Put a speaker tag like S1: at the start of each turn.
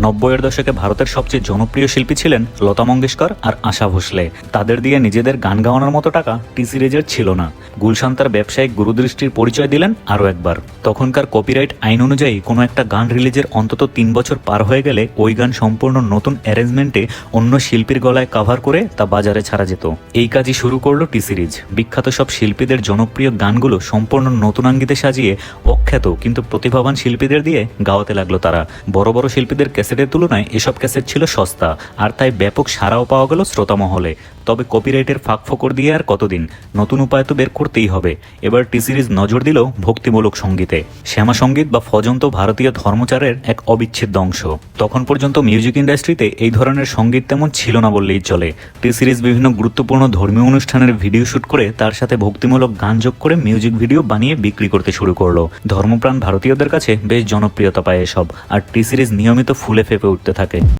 S1: 90-এর দশকে ভারতের সবচেয়ে জনপ্রিয় শিল্পী ছিলেন লতা মঙ্গেশকর আর আশা ভোসলে। তাদের দিয়ে নিজেদের গান গাওয়ানোর মতো টাকা টি সিরিজের ছিল না। গুলশান তার ব্যবসায়িক গুরুদৃষ্টির পরিচয় দিলেন আরও একবার। তখনকার কপিরাইট আইন অনুযায়ী কোনো একটা গান রিলিজের অন্তত 3 বছর পার হয়ে গেলে ওই গান সম্পূর্ণ নতুন অ্যারেঞ্জমেন্টে অন্য শিল্পীর গলায় কাভার করে তা বাজারে ছাড়া যেত। এই কাজই শুরু করলো টি সিরিজ। বিখ্যাত সব শিল্পীদের জনপ্রিয় গানগুলো সম্পূর্ণ নতুন আঙ্গিতে সাজিয়ে অখ্যাত কিন্তু প্রতিভাবান শিল্পীদের দিয়ে গাওয়াতে লাগলো তারা। বড় বড় শিল্পীদের ক্যাসেটের তুলনায় এসব ক্যাসেট ছিল সস্তা, আর তাই ব্যাপক সাড়াও পাওয়া গেল শ্রোতা মহলে। তবে কপিরাইটের ফাঁক ফোকর দিয়ে আর কতদিন, নতুন উপায় তো বের করতেই হবে। এবার টি সিরিজ নজর দিল ভক্তিমূলক সঙ্গীতে। শ্যামা সঙ্গীত বা ফজন তো ভারতীয় ধর্মচারের এক অবিচ্ছেদ্য অংশ। তখন পর্যন্ত মিউজিক ইন্ডাস্ট্রিতে এই ধরনের সঙ্গীত তেমন ছিল না বললেই চলে। টি সিরিজ বিভিন্ন গুরুত্বপূর্ণ ধর্মীয় অনুষ্ঠানের ভিডিও শুট করে তার সাথে ভক্তিমূলক গান যোগ করে মিউজিক ভিডিও বানিয়ে বিক্রি করতে শুরু করলো। ধর্মপ্রাণ ভারতীয়দের কাছে বেশ জনপ্রিয়তা পায় এসব, আর টি সিরিজ নিয়মিত ফুলে ফেপে উঠতে থাকে।